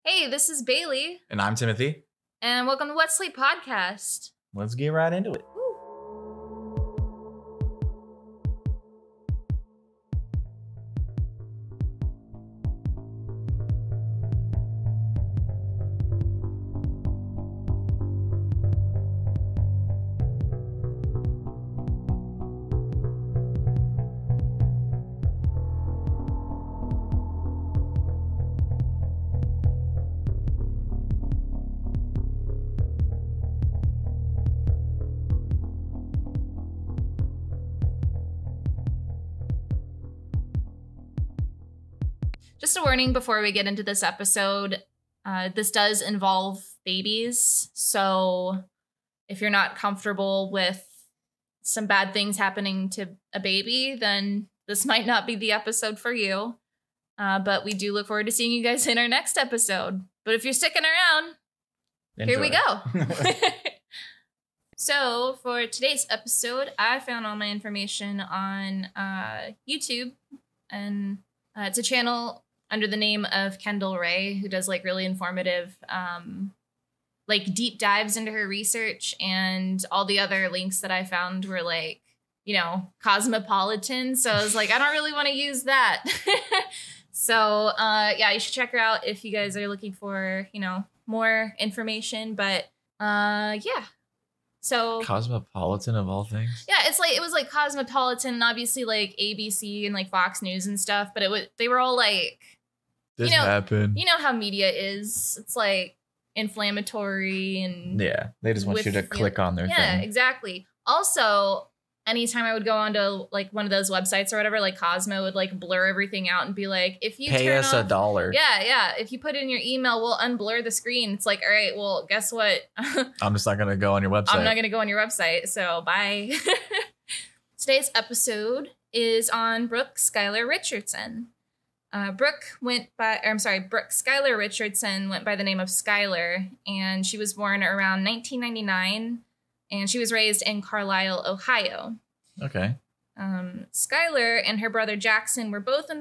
Hey, this is Bailey. And I'm Timothy. And welcome to What's Sleep Podcast. Let's get right into it. Just a warning before we get into this episode, this does involve babies, so if you're not comfortable with some bad things happening to a baby, then this might not be the episode for you. But we do look forward to seeing you guys in our next episode. But if you're sticking around, Here we go. So for today's episode, I found all my information on YouTube, and it's a channel under the name of Kendall Ray, who does like really informative, like deep dives into her research, and all the other links that I found were like, you know, cosmopolitan. So I was like, I don't really want to use that. So yeah, you should check her out if you guys are looking for, you know, more information. But yeah. So Cosmopolitan of all things. Yeah, it was like Cosmopolitan, and obviously like ABC and like Fox News and stuff, but they were all like, This happened. You know how media is. It's like inflammatory and yeah, they just want you to click on their thing. Yeah, exactly. Also, anytime I would go onto like one of those websites or whatever, like Cosmo would like blur everything out and be like, if you pay us $1. Yeah. If you put in your email, we'll unblur the screen. It's like, all right, well, guess what? I'm just not gonna go on your website. I'm not gonna go on your website. So bye. Today's episode is on Brooke Skylar Richardson. Brooke Skylar Richardson went by the name of Skylar, and she was born around 1999, and she was raised in Carlisle, Ohio. Okay. Skylar and her brother Jackson were both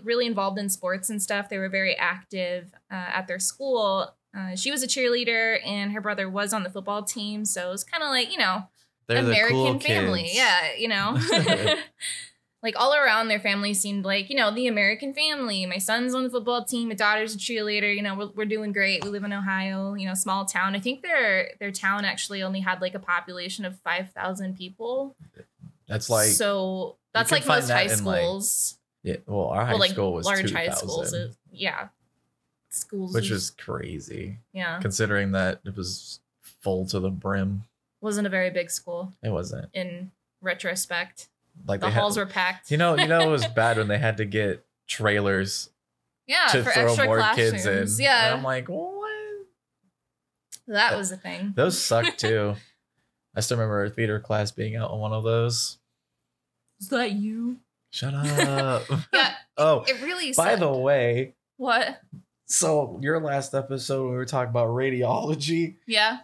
really involved in sports and stuff. They were very active at their school. She was a cheerleader, and her brother was on the football team, so it was kind of like, you know, they're American the cool family. Kids. Yeah, you know. Like all around their family seemed like, you know, the American family. My son's on the football team. My daughter's a cheerleader. You know, we're doing great. We live in Ohio, you know, small town. I think their town actually only had like a population of 5,000 people. That's like, so that's like most high schools. Like, yeah, well, our high school was large 2,000. high schools. Yeah, schools, which is crazy. Yeah, considering that it was full to the brim. Wasn't a very big school. It wasn't. In retrospect. Like the halls were packed. You know, it was bad when they had to get trailers. Yeah, to for throw extra more classrooms. kids in. Yeah, and I'm like, what? That was a thing. Those sucked too. I still remember our theater class being out on one of those. Is that you? Shut up. Yeah. Oh, it really. By the way, what? So your last episode, we were talking about radiology. Yeah.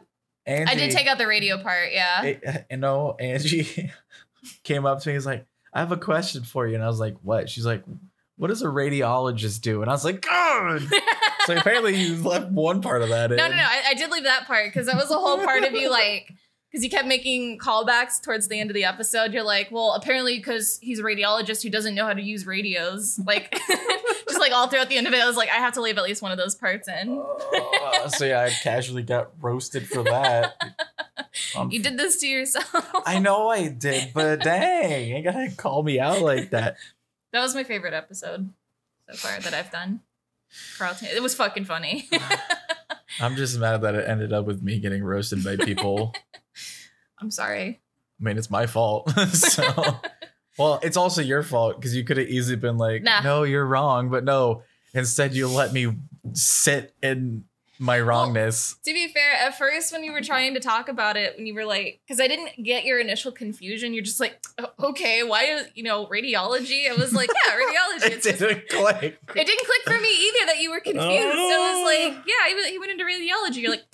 Angie, I did take out the radio part. Yeah. Angie came up to me. He's like, I have a question for you. And I was like, what? She's like, what does a radiologist do? And I was like, God. So apparently you left one part of that in. No. I did leave that part because that was a whole part of you, like, because you kept making callbacks towards the end of the episode. You're like, well, apparently because he's a radiologist who doesn't know how to use radios. Like, just like all throughout the end of it, I was like, I have to leave at least one of those parts in. So yeah, I casually got roasted for that. You did this to yourself. I know I did, but dang, you gotta call me out like that. That was my favorite episode so far that I've done. Carlton, it was fucking funny. I'm just mad that it ended up with me getting roasted by people. I'm sorry. I mean, it's my fault. So, well, it's also your fault because you could have easily been like, nah. No, you're wrong. But no, instead you let me sit in my wrongness. Well, to be fair, at first when you were trying to talk about it, when you were like, because I didn't get your initial confusion, you're just like, okay, why, you know, radiology? I was like, yeah, radiology. It didn't click. It didn't click for me either that you were confused. So it was like, yeah, he went into radiology. You're like,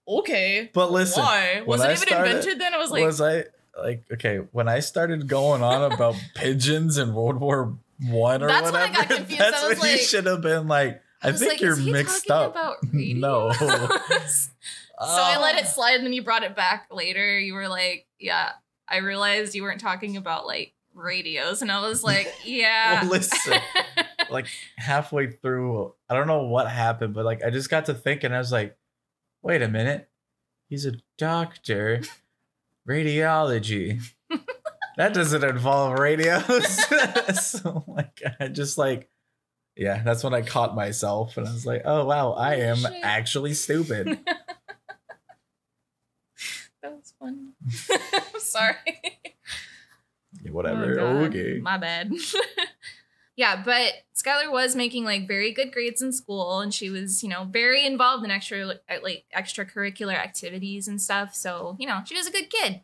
okay. But listen, why? Was it even invented then? I was like, okay, when I started going on about pigeons in World War I or that's whatever, when I got confused. That's I was when like, you should have been like, I think like, you're mixed up. No. So I let it slide, and then you brought it back later. You were like, yeah, I realized you weren't talking about like radios. And I was like, yeah. Well, listen, like halfway through, I don't know what happened, but like I just got to thinking, I was like, wait a minute. He's a doctor. Radiology. That doesn't involve radios. So like I just like, yeah, that's when I caught myself and I was like, oh wow, I am actually stupid. That was fun. I'm sorry. Yeah, whatever. Oh, okay. My bad. Yeah, but Skylar was making like very good grades in school, and she was, very involved in extracurricular activities and stuff. So, she was a good kid.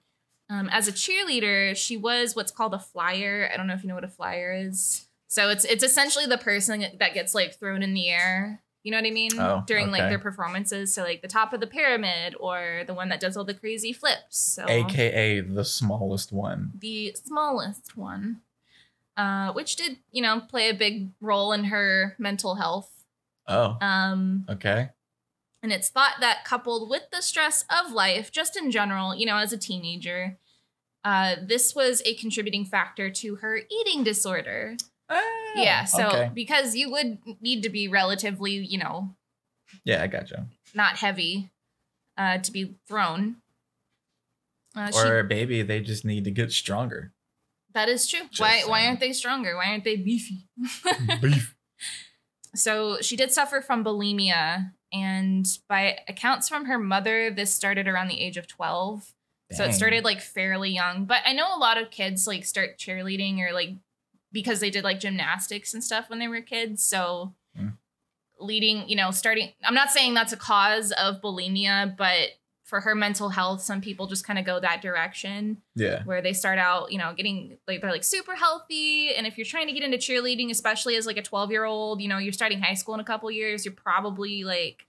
As a cheerleader, she was what's called a flyer. I don't know if you know what a flyer is. So it's essentially the person that gets like thrown in the air. You know what I mean? During like their performances. So like the top of the pyramid, or the one that does all the crazy flips. So, AKA the smallest one. The smallest one. Which did, play a big role in her mental health. Oh. Okay. And it's thought that coupled with the stress of life, just in general, as a teenager, this was a contributing factor to her eating disorder. Yeah, so because you would need to be relatively, Yeah, I gotcha. Not heavy to be thrown. Or maybe they just need to get stronger. That is true. Why aren't they stronger? Why aren't they beefy? Beef. So she did suffer from bulimia, and by accounts from her mother, this started around the age of 12. Dang. So it started like fairly young. But I know a lot of kids like start cheerleading or like because they did like gymnastics and stuff when they were kids. So leading, starting, I'm not saying that's a cause of bulimia, but for her mental health, some people just kind of go that direction. Yeah. Where they start out, getting like, they're like super healthy. And if you're trying to get into cheerleading, especially as like a 12-year-old, you're starting high school in a couple years, you're probably like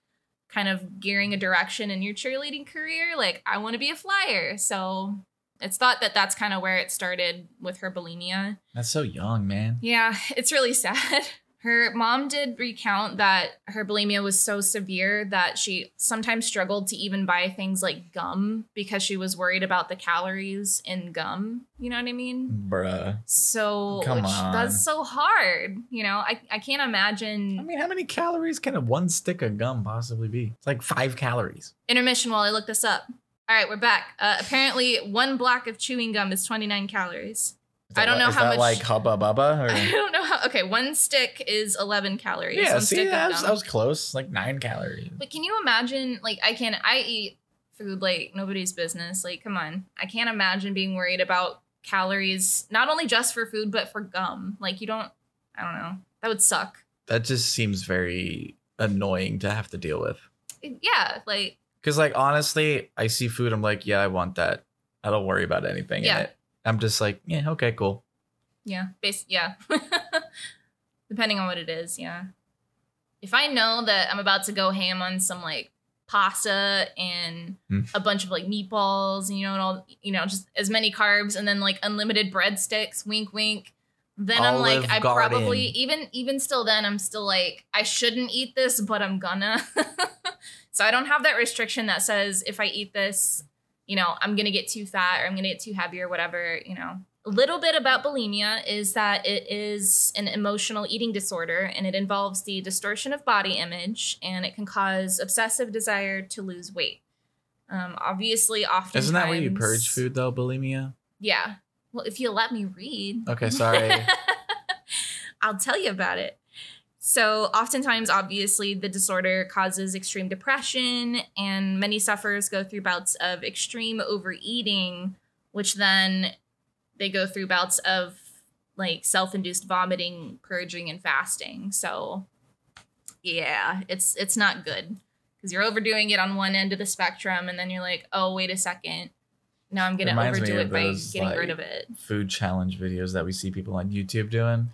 kind of gearing a direction in your cheerleading career. Like, I want to be a flyer. So it's thought that that's kind of where it started with her bulimia. That's so young, man. Yeah, it's really sad. Her mom did recount that her bulimia was so severe that she sometimes struggled to even buy things like gum because she was worried about the calories in gum. You know what I mean? Bruh. So that's so hard. I can't imagine. I mean, how many calories can one stick of gum possibly be? It's like 5 calories. Intermission while I look this up. All right, we're back. Apparently, 1 block of chewing gum is 29 calories. I don't know how much. Is that like Hubba Bubba? Or? I don't know how. Okay, 1 stick is 11 calories. Yeah, see, I was close. Like 9 calories. But can you imagine? Like, I eat food like nobody's business. Like, come on. I can't imagine being worried about calories, not only just for food, but for gum. Like, I don't know. That would suck. That just seems very annoying to have to deal with. Yeah, like. Because, like, honestly, I see food. I'm like, yeah, I want that. I don't worry about anything in it. I'm just like, yeah, okay, cool. Yeah, yeah. Depending on what it is, yeah. If I know that I'm about to go ham on some like pasta and a bunch of like meatballs and just as many carbs and then like unlimited breadsticks, wink, wink. Then I'm like, I probably even still then I'm still like, I shouldn't eat this, but I'm gonna. So I don't have that restriction that says if I eat this, I'm going to get too fat or I'm going to get too heavy or whatever, A little bit about bulimia is that it is an emotional eating disorder, and it involves the distortion of body image, and it can cause obsessive desire to lose weight. Obviously, oftentimes. Isn't that where you purge food, though, bulimia? Yeah. Well, if you let me read. Okay, sorry. I'll tell you about it. So oftentimes, obviously, the disorder causes extreme depression, and many sufferers go through bouts of extreme overeating, which then they go through bouts of like self-induced vomiting, purging, and fasting. So yeah, it's not good because you're overdoing it on one end of the spectrum, and then you're like, oh, wait a second. Now I'm going to overdo it by getting rid of it. Food challenge videos that we see people on YouTube doing.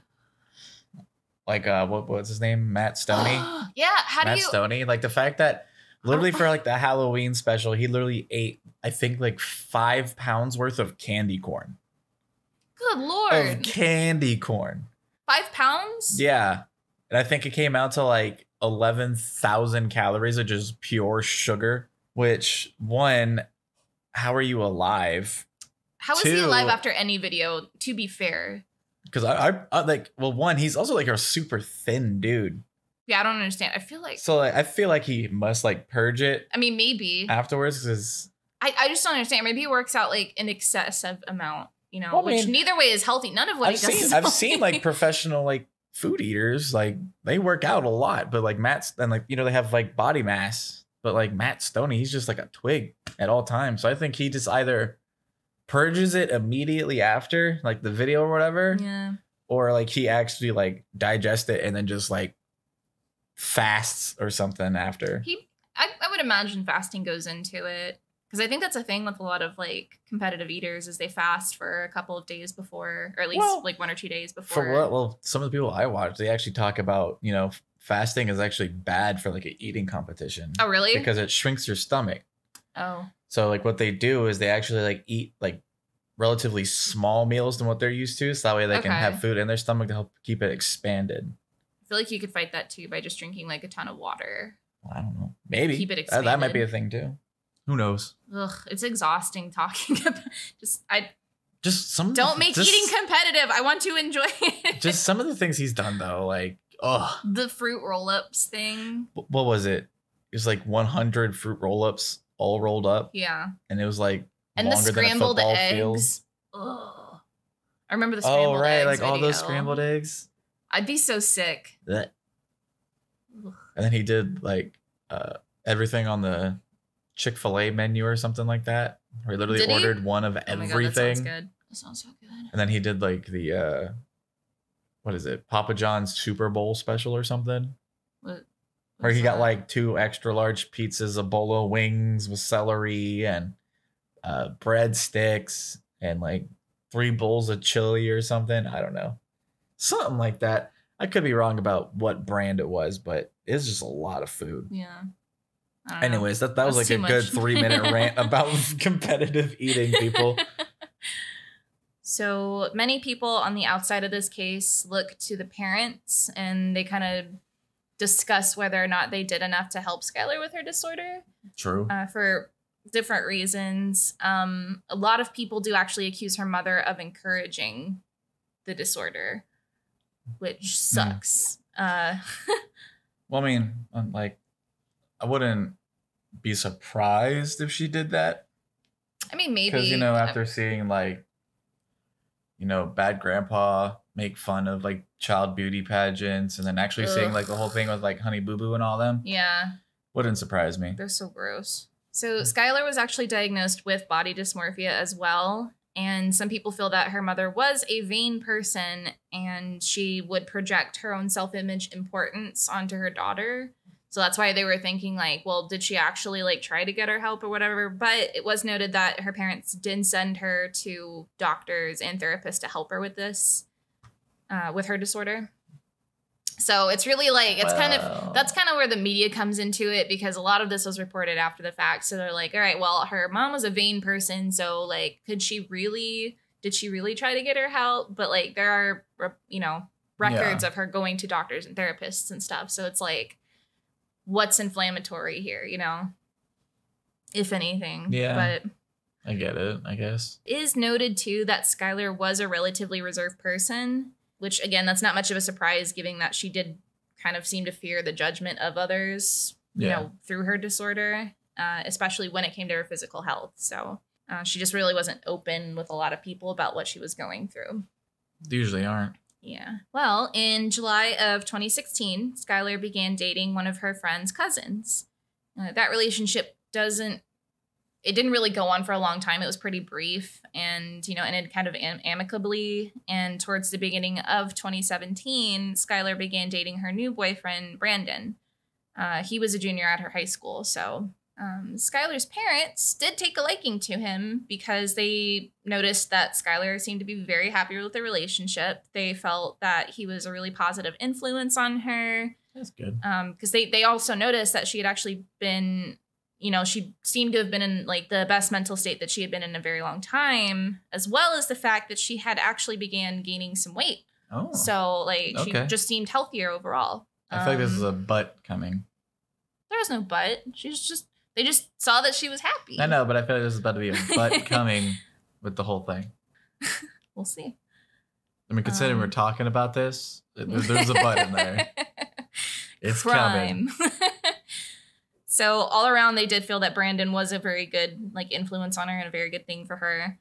Like, what's his name? Matt Stoney? Yeah, Matt Stoney. Like, the fact that literally for, like, the Halloween special, he literally ate, I think, like, 5 pounds worth of candy corn. Good Lord. Of candy corn. 5 pounds? Yeah. And I think it came out to, like, 11,000 calories of just pure sugar, which one, how are you alive? How is he alive after any video, to be fair? Because I like, well, one, he's also like a super thin dude. Yeah, I don't understand. I feel like he must like purge it. I mean, maybe afterwards, because I just don't understand. Maybe he works out like an excessive amount, you know, which neither way is healthy. None of what he does is healthy. I've seen like professional like food eaters, like they work out a lot, but like Matt's and like, you know, they have like body mass, but like Matt Stoney, he's just like a twig at all times. So I think he just either purges it immediately after like the video or whatever, yeah, or like he actually like digests it and then just like fasts or something after. I would imagine fasting goes into it, because I think that's a thing with a lot of like competitive eaters is they fast for a couple of days before, or at least like 1 or 2 days before. For what? Well, some of the people I watch, they actually talk about, you know, fasting is actually bad for like an eating competition. Oh, really? Because it shrinks your stomach. Oh. So like what they do is they actually like eat like relatively small meals than what they're used to, so that way they can have food in their stomach to help keep it expanded. I feel like you could fight that too by just drinking like a ton of water. Well, I don't know. Maybe. Keep it expanded. That might be a thing too. Who knows? Ugh, it's exhausting talking about don't make eating competitive. I want to enjoy it. Just some of the things he's done though, like the fruit roll-ups thing. What was it? It was like 100 fruit roll-ups all rolled up. Yeah. And it was like and the scrambled eggs. Ugh. I remember the scrambled eggs. Oh, right, like video. all those scrambled eggs. I'd be so sick. And then he did like everything on the Chick-fil-A menu or something like that. Where he literally ordered one of everything. God, that sounds good. That sounds so good. And then he did like the what is it? Papa John's Super Bowl special or something. Where he got like 2 extra large pizzas, a bowl of wings with celery and breadsticks and like 3 bowls of chili or something. I don't know. Something like that. I could be wrong about what brand it was, but it's just a lot of food. Yeah. Anyways, that was like a good 3-minute rant about competitive eating, people. So many people on the outside of this case look to the parents and they kind of discuss whether or not they did enough to help Skylar with her disorder. True. For different reasons. A lot of people do actually accuse her mother of encouraging the disorder, which sucks. Well, I mean, like, I wouldn't be surprised if she did that. I mean, maybe. Because, you know, after seeing, like, you know, Bad Grandpa make fun of, like, child beauty pageants and then actually seeing, like, the whole thing with, like, Honey Boo Boo and all them. Yeah. Wouldn't surprise me. They're so gross. So Skylar was actually diagnosed with body dysmorphia as well. And some people feel that her mother was a vain person and she would project her own self-image importance onto her daughter. So that's why they were thinking like, well, did she actually like try to get her help or whatever? But it was noted that her parents did send her to doctors and therapists to help her with this, with her disorder. So it's really like, it's that's kind of where the media comes into it, because a lot of this was reported after the fact. So they're like, all right, well, her mom was a vain person. So like, did she really try to get her help? But like, there are, you know, records of her going to doctors and therapists and stuff. So it's like, what's inflammatory here, you know, if anything. Yeah. But I get it, I guess. It is noted too that Skylar was a relatively reserved person, which again, that's not much of a surprise given that she did kind of seem to fear the judgment of others, you know, through her disorder, especially when it came to her physical health. So she just really wasn't open with a lot of people about what she was going through. They usually aren't. Yeah. Well, in July of 2016, Skylar began dating one of her friend's cousins. That relationship didn't really go on for a long time. It was pretty brief and, you know, ended kind of amicably. And towards the beginning of 2017, Skylar began dating her new boyfriend, Brandon. He was a junior at her high school. So Skylar's parents did take a liking to him because they noticed that Skylar seemed to be very happy with the relationship. They felt that he was a really positive influence on her. That's good. Because they also noticed that she had actually been, you know, she seemed to have been in like the best mental state that she had been in a very long time, as well as the fact that she had actually began gaining some weight. Oh. So like she just seemed healthier overall. I feel like this is a butt coming. There was no butt. They just saw that she was happy. I know, but I feel like this is about to be a butt coming with the whole thing. We'll see. I mean, considering we're talking about this, there's a butt in there. It's coming. So all around, they did feel that Brandon was a very good influence on her and a very good thing for her.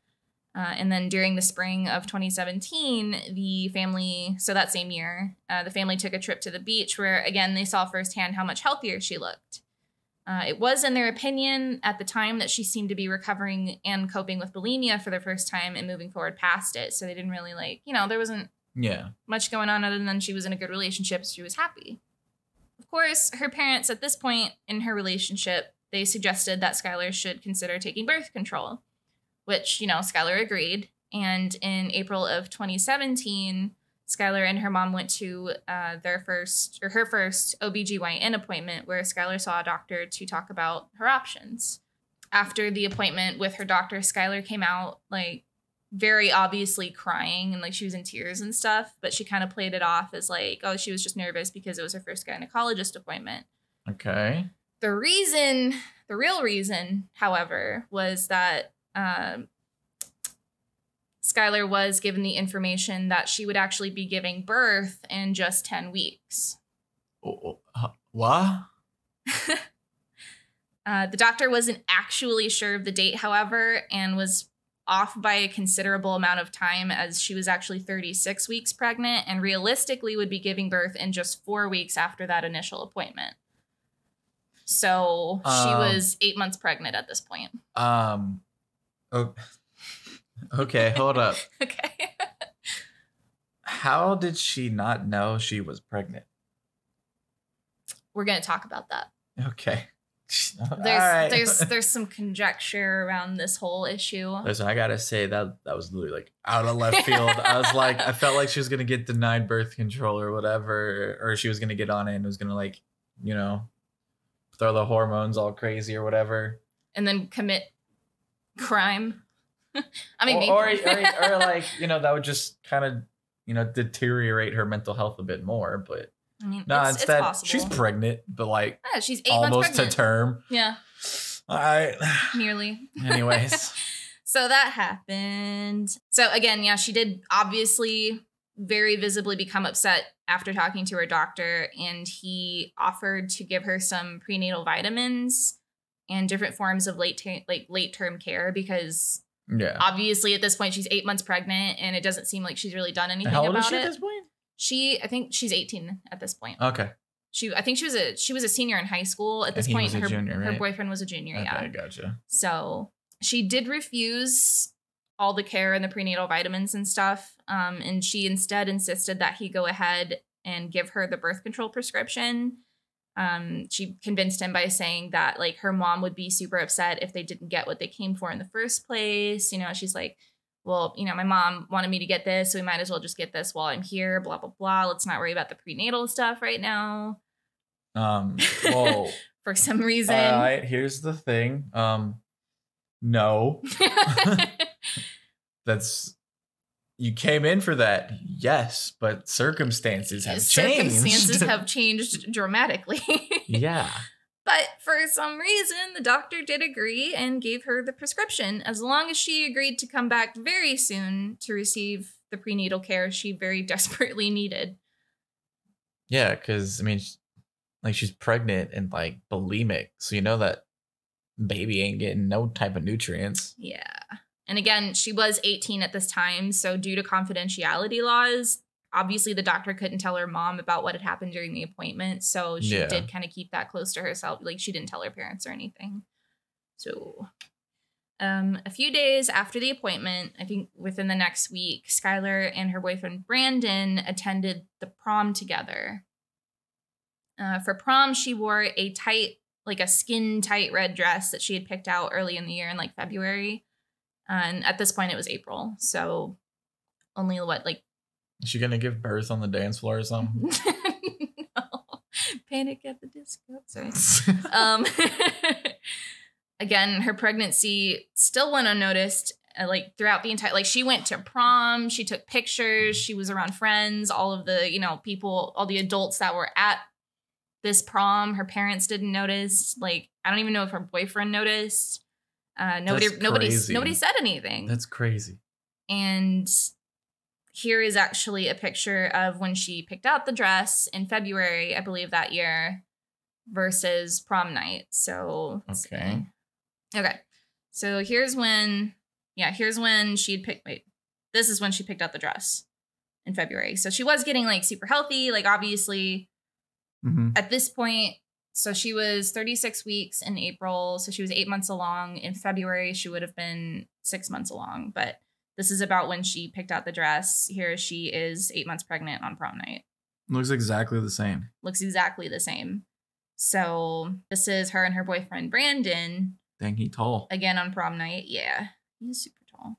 And then during the spring of 2017, the family, so that same year, the family took a trip to the beach where, again, they saw firsthand how much healthier she looked. It was, in their opinion, at the time that she seemed to be recovering and coping with bulimia for the first time and moving forward past it. So they didn't really there wasn't much going on other than she was in a good relationship. So she was happy. Of course, her parents at this point in her relationship, they suggested that Skylar should consider taking birth control, which, Skylar agreed. And in April of 2017, Skylar and her mom went to her first OBGYN appointment where Skylar saw a doctor to talk about her options. After the appointment with her doctor, Skylar came out very obviously crying and she was in tears and stuff, but she kind of played it off as she was just nervous because it was her first gynecologist appointment. Okay. The real reason, however, was that Skylar was given the information that she would actually be giving birth in just 10 weeks. What? The doctor wasn't actually sure of the date, however, and was off by a considerable amount of time as she was actually 36 weeks pregnant and realistically would be giving birth in just 4 weeks after that initial appointment. So she was 8 months pregnant at this point. Okay, hold up. Okay. How did she not know she was pregnant? We're going to talk about that. Okay. There's some conjecture around this whole issue. Listen, I gotta say that was literally out of left field. I felt like she was gonna get denied birth control or whatever, or she was gonna get on it and was gonna throw the hormones all crazy or whatever, and then commit crime. I mean, or that would just kind of deteriorate her mental health a bit more, but. I mean, instead, it's possible. She's pregnant, but she's 8 almost months pregnant. to term. Yeah. All right. Nearly. Anyways. So that happened. So again, yeah, she did obviously very visibly become upset after talking to her doctor, and he offered to give her some prenatal vitamins and different forms of late-term care because obviously at this point she's 8 months pregnant and it doesn't seem like she's really done anything about it. How old is she at this point? I think she's 18 at this point. Okay. I think she was a senior in high school at this point. Her junior, right? Her boyfriend was a junior. Okay, yeah. Gotcha. So she did refuse all the care and the prenatal vitamins and stuff. And she instead insisted that he go ahead and give her the birth control prescription. She convinced him by saying that her mom would be super upset if they didn't get what they came for in the first place. She's like, well, my mom wanted me to get this, so we might as well just get this while I'm here, blah, blah, blah. Let's not worry about the prenatal stuff right now. Well, for some reason. All right, here's the thing. No. You came in for that, yes, but circumstances have changed. Circumstances have changed dramatically. Yeah. But for some reason, the doctor did agree and gave her the prescription as long as she agreed to come back very soon to receive the prenatal care she very desperately needed. Yeah, because, she's pregnant and, bulimic. So you know that baby ain't getting no type of nutrients. Yeah. And again, she was 18 at this time. So due to confidentiality laws, obviously the doctor couldn't tell her mom about what had happened during the appointment. So she did kind of keep that close to herself. She didn't tell her parents or anything. So a few days after the appointment, I think within the next week, Skylar and her boyfriend Brandon attended the prom together. For prom, she wore a tight, a skin tight red dress that she had picked out early in the year in February. And at this point it was April. So only is she gonna give birth on the dance floor or something? No. Panic at the Disco. Sorry. Again, her pregnancy still went unnoticed. Throughout the entire, she went to prom, she took pictures, she was around friends, all of the, people, all the adults that were at This prom, her parents didn't notice. Like, I don't even know if her boyfriend noticed. Nobody said anything. That's crazy. And here is actually a picture of when she picked out the dress in February, I believe, that year, versus prom night. So okay. So here's when she'd picked. Wait, this is when she picked out the dress in February. So she was getting like super healthy, like obviously at this point. So she was 36 weeks in April. So she was 8 months along. In February, she would have been 6 months along. But this is about when she picked out the dress. Here she is 8 months pregnant on prom night. Looks exactly the same. So this is her and her boyfriend, Brandon. Dang, he tall. Again on prom night. Yeah, he's super tall.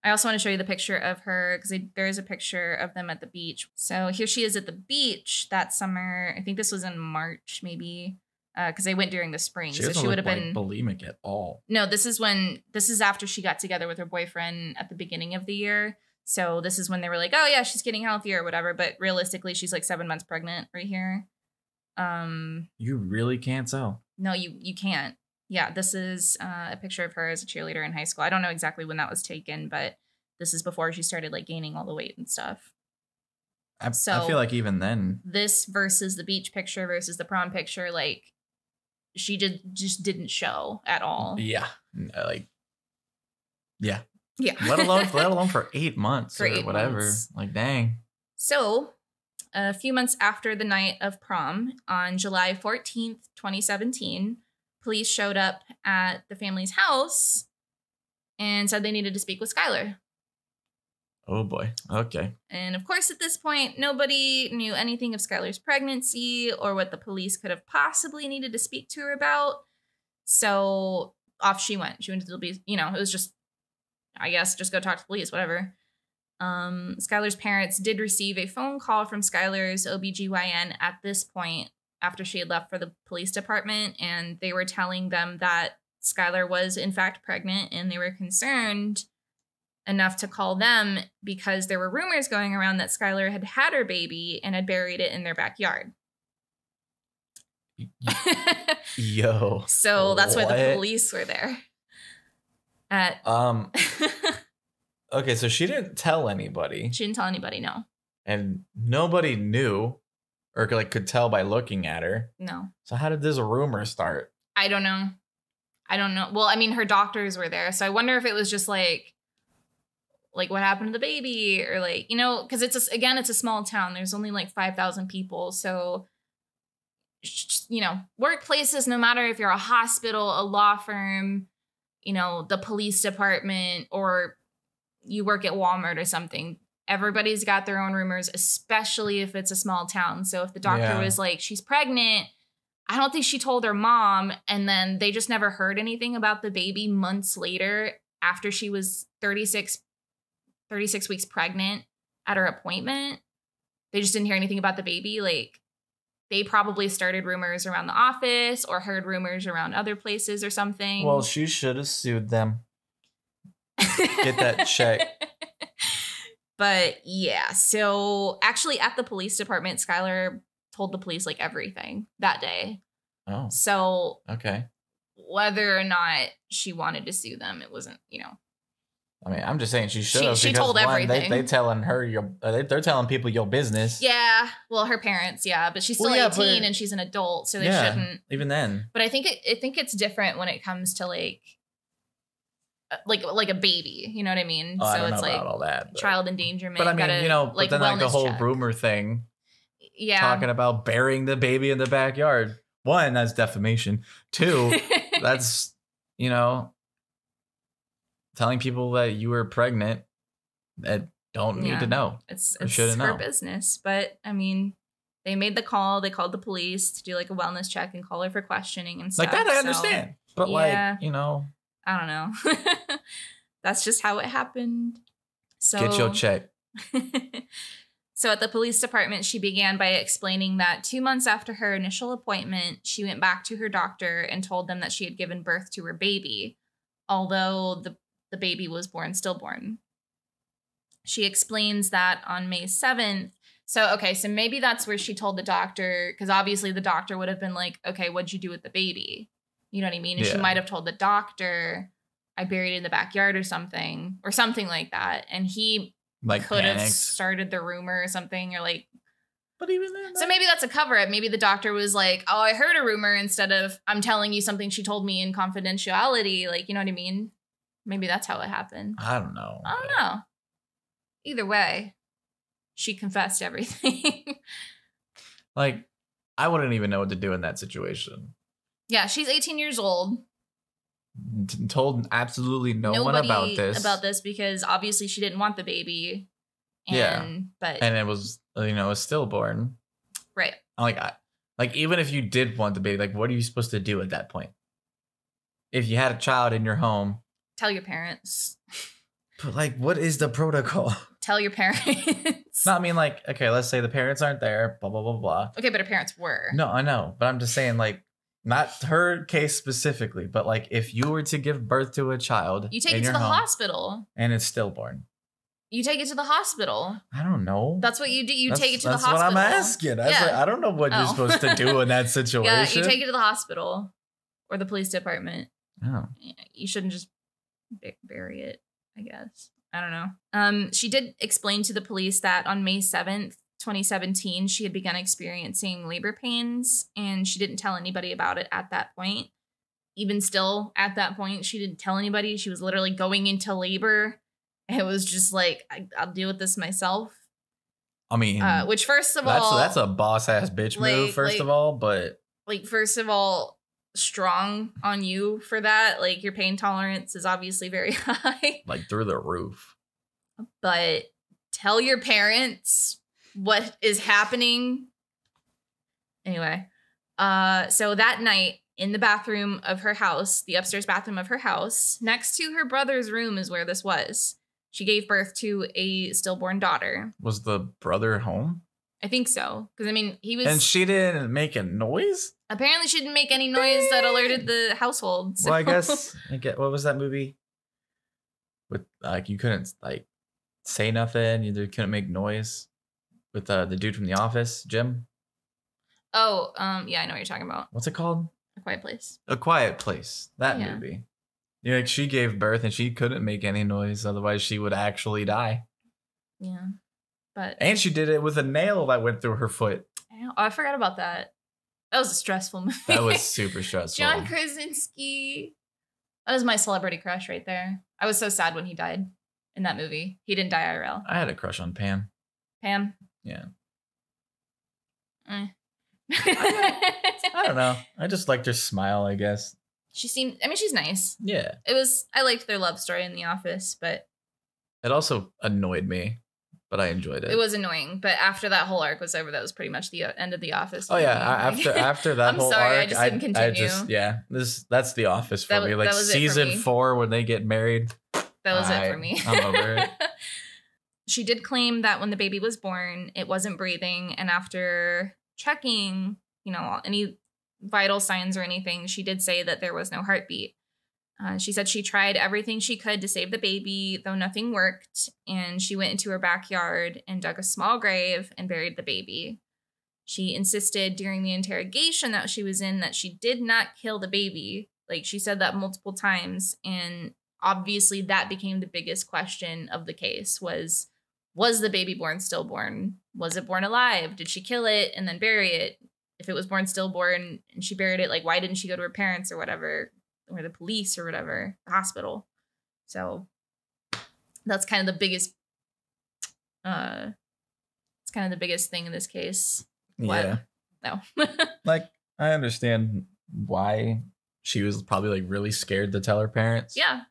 I also want to show you the picture of her because there is a picture of them at the beach. So here she is at the beach that summer. I think this was in March, maybe, because they went during the spring. She would have been bulimic at all. No, this is after she got together with her boyfriend at the beginning of the year. So this is when they were like, oh yeah, she's getting healthier or whatever. But realistically, she's like 7 months pregnant right here. You really can't tell. No, you can't. Yeah, this is a picture of her as a cheerleader in high school. I don't know exactly when that was taken, but this is before she started like gaining all the weight and stuff. I feel like even then, this versus the beach picture versus the prom picture, like she just didn't show at all. Yeah, yeah. Let alone for 8 months or whatever. Months. Like, dang. So, a few months after the night of prom, on July 14th, 2017. Police showed up at the family's house and said they needed to speak with Skylar. Oh, boy. Okay. And, of course, at this point, nobody knew anything of Skylar's pregnancy or what the police could have possibly needed to speak to her about. So off she went. She went to the police. You know, it was just, I guess, just go talk to the police, whatever. Skylar's parents did receive a phone call from Skylar's OBGYN at this point, after she had left for the police department, and they were telling them that Skylar was in fact pregnant, and they were concerned enough to call them because there were rumors going around that Skylar had her baby and had buried it in their backyard. Yo. So that's why the police were there. Okay, so she didn't tell anybody. She didn't tell anybody, no. And nobody knew. Or like could tell by looking at her. No. So how did this rumor start? I don't know. Well, I mean, her doctors were there. So I wonder if it was just like what happened to the baby, or like, you know, because it's a small town. There's only like 5,000 people. So, you know, workplaces, no matter if you're a hospital, a law firm, you know, the police department, or you work at Walmart or something, everybody's got their own rumors, especially if it's a small town. So if the doctor was like, she's pregnant, I don't think she told her mom, and then they just never heard anything about the baby months later after she was 36 weeks pregnant at her appointment. They just didn't hear anything about the baby. Like, they probably started rumors around the office or heard rumors around other places or something. Well, she should have sued them. Get that check. But yeah, so actually at the police department, Skylar told the police like everything that day. Oh. So okay. Whether or not she wanted to sue them, it wasn't, you know. I mean, I'm just saying she should have. She told everything. They telling her they're telling people your business. Yeah. Well, her parents, yeah, but she's still 18 and she's an adult, so they shouldn't. Even then. But I think it's different when it comes to like a baby, you know what I mean? Oh, so I don't it's know like about all that, child endangerment. But I mean, you know, like, but then like the whole check. rumor thing. Yeah. Talking about burying the baby in the backyard. One, that's defamation. Two, that's, you know, telling people that you were pregnant that don't need to know. It's her business. But I mean, they made the call. They called the police to do like a wellness check and call her for questioning and stuff. Like that I understand. But like, you know, I don't know. That's just how it happened. So get your check. So at the police department, she began by explaining that 2 months after her initial appointment, she went back to her doctor and told them that she had given birth to her baby, although the baby was born stillborn. She explains that on May 7th, So, okay, so maybe that's where she told the doctor, because obviously the doctor would have been like, okay, what'd you do with the baby? You know what I mean? And she might have told the doctor, I buried it in the backyard or something like that. And he like could panicked. have started the rumor or something, or like. But even then, so maybe that's a cover up. Maybe the doctor was like, oh, I heard a rumor instead of I'm telling you something she told me in confidentiality. Like, you know what I mean? Maybe that's how it happened. I don't know. I don't know. Either way, she confessed everything. Like, I wouldn't even know what to do in that situation. Yeah, she's 18 years old. Told absolutely nobody about this because obviously she didn't want the baby. And it was, a stillborn. Right. Like even if you did want the baby, like what are you supposed to do at that point? If you had a child in your home, tell your parents. But like, what is the protocol? Tell your parents. No, I mean like, okay, let's say the parents aren't there, blah, blah, blah, blah. Okay, but her parents were. No, I know. But I'm just saying like, not her case specifically, but like if you were to give birth to a child. You take it to the hospital. And it's stillborn. You take it to the hospital. I don't know. That's what you do. You take it to the hospital. That's what I'm asking. I don't know what you're supposed to do in that situation. Yeah, you take it to the hospital or the police department. Oh. You shouldn't just bury it, I guess. I don't know. She did explain to the police that on May 7th, 2017, she had begun experiencing labor pains, and she didn't tell anybody about it at that point. Even still, at that point, she didn't tell anybody. She was literally going into labor. It was just like, I'll deal with this myself. I mean, which first of all, that's a boss ass bitch move. First of all, but like, first of all, strong on you for that. Like, your pain tolerance is obviously very high, like through the roof. But tell your parents what is happening. Anyway, so that night in the bathroom of her house, the upstairs bathroom of her house, next to her brother's room is where this was. She gave birth to a stillborn daughter. Was the brother home? I think so. Because, I mean, he was... And she didn't make a noise? Apparently, she didn't make any noise that alerted the household. So. Well, I guess... what was that movie? With, like, you couldn't, like, say nothing. You couldn't make noise. With the dude from The Office, Jim? Oh, yeah, I know what you're talking about. What's it called? A Quiet Place. A Quiet Place. That movie. Yeah, like she gave birth and she couldn't make any noise, otherwise she would actually die. Yeah, but and she did it with a nail that went through her foot. Oh, I forgot about that. That was a stressful movie. That was super stressful. John Krasinski. That was my celebrity crush right there. I was so sad when he died in that movie. He didn't die IRL. I had a crush on Pam. Pam? Yeah. I don't know. I just liked her smile, I guess. She's nice. Yeah. I liked their love story in The Office, but it also annoyed me, but I enjoyed it. It was annoying, but after that whole arc was over, that was pretty much the end of The Office. Oh yeah, after that whole arc, I just didn't continue. That's The Office for me. Like season 4 when they get married. That was it for me. I'm over it. She did claim that when the baby was born, it wasn't breathing, and after checking, any vital signs or anything, she did say that there was no heartbeat. She said she tried everything she could to save the baby, though nothing worked, and she went into her backyard and dug a small grave and buried the baby. She insisted during the interrogation that she was in that she did not kill the baby. Like, she said that multiple times, and obviously that became the biggest question of the case was the baby born stillborn? Was it born alive? Did she kill it and then bury it? If it was born stillborn and she buried it, like, why didn't she go to her parents or whatever, or the police or whatever, the hospital? So that's kind of the biggest, it's kind of the biggest thing in this case. Yeah. No. Like, I understand why she was probably like really scared to tell her parents. Yeah.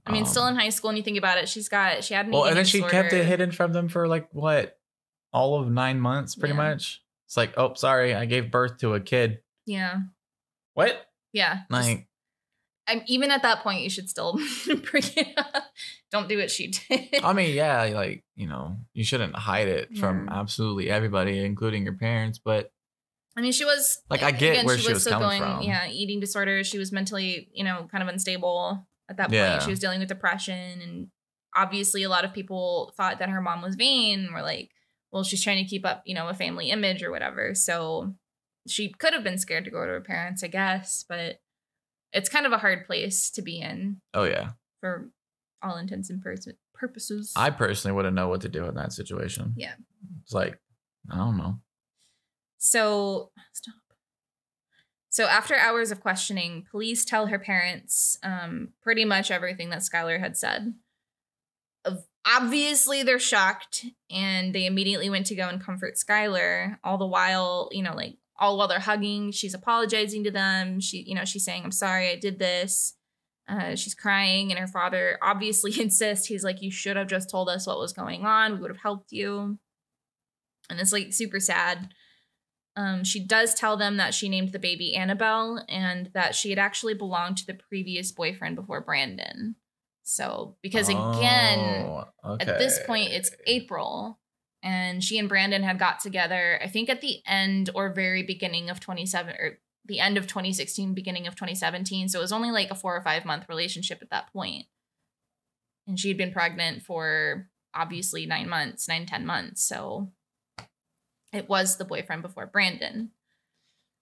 I mean, still in high school, and you think about it, she had an eating and then she disorder. kept it hidden from them for like what, all of 9 months, pretty much. It's like, oh, sorry, I gave birth to a kid. Yeah. What? Yeah. Like, even at that point, you should still bring it up. Don't do what she did. I mean, yeah, like, you shouldn't hide it from absolutely everybody, including your parents. But I mean, she was like, I get where she was coming from. Yeah, eating disorders. She was mentally, kind of unstable at that point. Yeah. She was dealing with depression, and obviously, a lot of people thought that her mom was vain. Were like, well, she's trying to keep up, a family image or whatever. So she could have been scared to go to her parents, I guess, but it's kind of a hard place to be in. Oh, yeah. For all intents and purposes. I personally wouldn't know what to do in that situation. Yeah. It's like, I don't know. So after hours of questioning, police tell her parents pretty much everything that Skylar had said. Obviously, they're shocked, and they immediately went to go and comfort Skylar. All the while, all while they're hugging, she's apologizing to them. She's saying, "I'm sorry, I did this." She's crying, and her father obviously insists. He's like, "You should have just told us what was going on. We would have helped you." And it's like super sad. She does tell them that she named the baby Annabelle and that she had actually belonged to the previous boyfriend before Brandon. So, because again, at this point, it's April, and she and Brandon had got together, I think at the end or very beginning of the end of 2016, beginning of 2017. So it was only like a 4 or 5 month relationship at that point. And she had been pregnant for obviously 10 months. So it was the boyfriend before Brandon.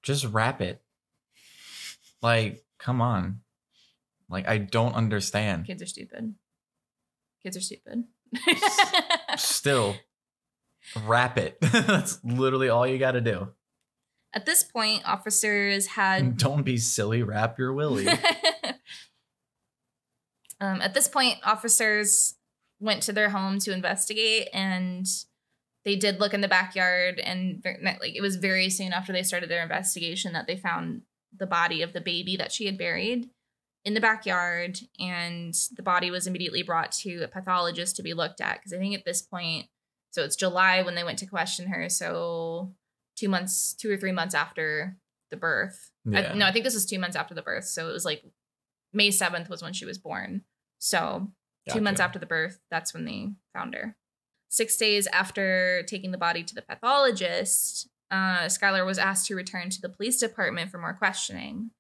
Just wrap it. Like, come on. Like, I don't understand. Kids are stupid. Still, wrap it. That's literally all you got to do. At this point, officers had... Don't be silly. Wrap your willy. At this point, officers went to their home to investigate, and they did look in the backyard, and it was very soon after they started their investigation that they found the body of the baby that she had buried in the backyard, and the body was immediately brought to a pathologist to be looked at, because I think at this point, so it's July when they went to question her, so 2 or 3 months after the birth. Yeah. I think this was 2 months after the birth, so it was like May 7th was when she was born. So gotcha. 2 months after the birth, that's when they found her. 6 days after taking the body to the pathologist, Skylar was asked to return to the police department for more questioning.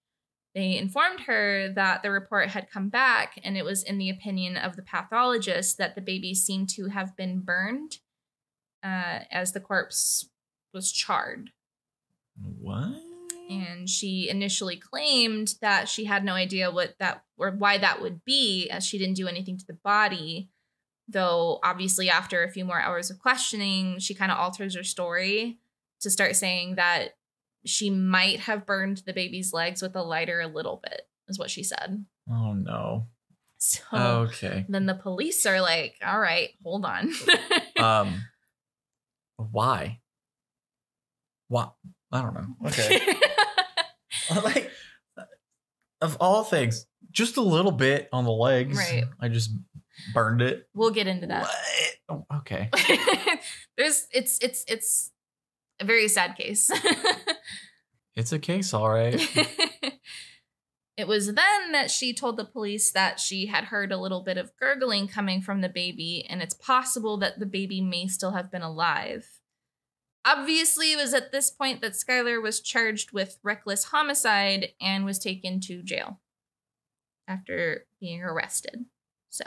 They informed her that the report had come back, and it was in the opinion of the pathologist that the baby seemed to have been burned as the corpse was charred. What? And she initially claimed that she had no idea what that or why that would be, as she didn't do anything to the body. Though, obviously, after a few more hours of questioning, she kind of alters her story to start saying that she might have burned the baby's legs with a lighter a little bit, is what she said. Oh, no. So okay. Then the police are like, all right, hold on. Why? What? I don't know. Okay. Like, of all things, just a little bit on the legs. Right. I just burned it. We'll get into that. What? Oh, okay. It's a very sad case. It's a case, all right. It was then that she told the police that she had heard a little bit of gurgling coming from the baby, and it's possible that the baby may still have been alive. Obviously, it was at this point that Skylar was charged with reckless homicide and was taken to jail after being arrested. So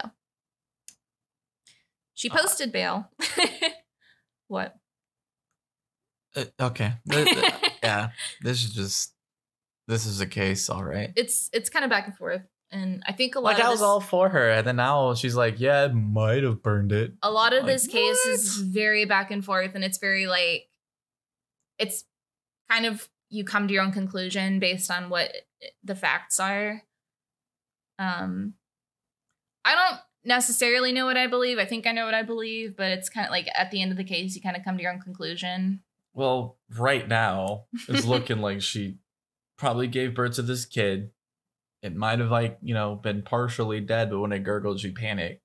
she posted bail. What? Okay. Yeah. This is a case, all right. It's kind of back and forth. And I think a lot of I was all for her. And then now she's like, yeah, it might have burned it. A lot of this case is very back and forth. And it's very like, it's kind of, you come to your own conclusion based on what the facts are. I don't necessarily know what I believe. I think I know what I believe. But it's kind of like at the end of the case, you kind of come to your own conclusion. Well, right now, it's looking like she probably gave birth to this kid. It might have, like, been partially dead, but when it gurgled, she panicked.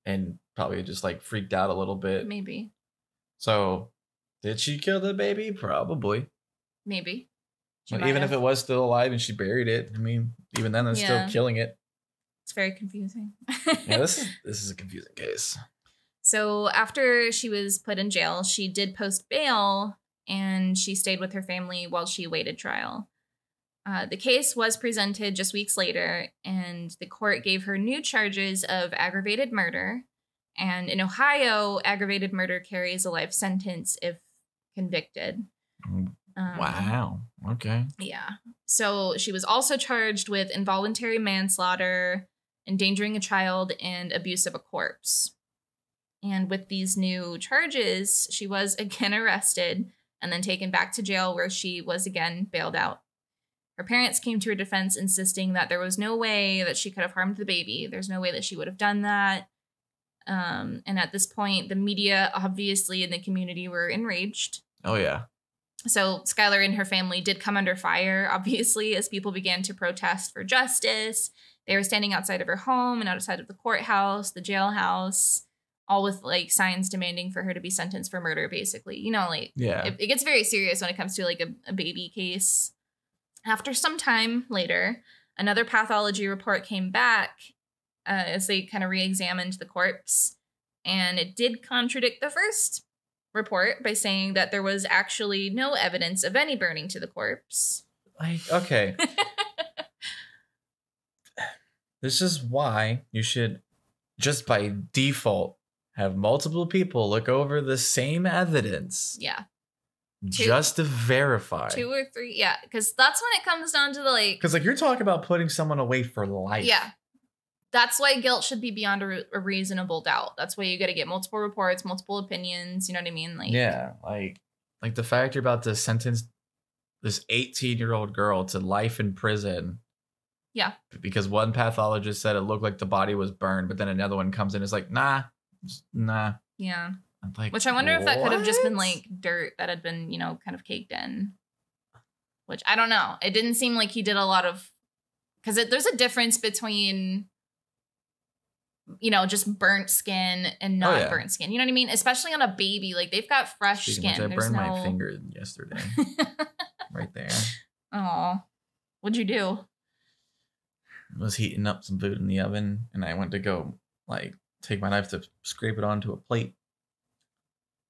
And probably just, like, freaked out a little bit. Maybe. So, did she kill the baby? Probably. Maybe. Well, even if it was still alive and she buried it, I mean, even then, it's still killing it. It's very confusing. Yeah, this is a confusing case. So after she was put in jail, she did post bail, and she stayed with her family while she awaited trial. The case was presented just weeks later, and the court gave her new charges of aggravated murder, And in Ohio, aggravated murder carries a life sentence if convicted. Wow. Okay. Yeah. So she was also charged with involuntary manslaughter, endangering a child, and abuse of a corpse. And with these new charges, she was again arrested and then taken back to jail, where she was again bailed out. Her parents came to her defense, insisting that there was no way that she could have harmed the baby. There's no way that she would have done that. And at this point, the media, obviously, in the community were enraged. Oh, yeah. So Skylar and her family did come under fire, obviously, as people began to protest for justice. They were standing outside of her home and outside of the courthouse, the jailhouse, all with like signs demanding for her to be sentenced for murder, basically. You know, like, yeah, it gets very serious when it comes to like a baby case. After some time later, another pathology report came back as they kind of re-examined the corpse, and it did contradict the first report by saying that there was actually no evidence of any burning to the corpse. Okay. This is why you should, just by default, have multiple people look over the same evidence. Yeah. Just to verify. 2 or 3. Yeah. Because that's when it comes down to the like. Because like you're talking about putting someone away for life. Yeah. That's why guilt should be beyond a reasonable doubt. That's why you got to get multiple reports, multiple opinions. You know what I mean? Like. Yeah. Like the fact you're about to sentence this 18-year-old girl to life in prison. Yeah. Because one pathologist said it looked like the body was burned, but then another one comes in and is like, nah. Yeah. Like, which I wonder if that could have just been like dirt that had been, you know, kind of caked in. Which I don't know. It didn't seem like he did a lot of, because there's a difference between, you know, just burnt skin and not burnt skin. You know what I mean? Especially on a baby. Like they've got fresh skin. I burned my finger yesterday. Right there. Oh, what'd you do? I was heating up some food in the oven, and I went to go like take my knife to scrape it onto a plate.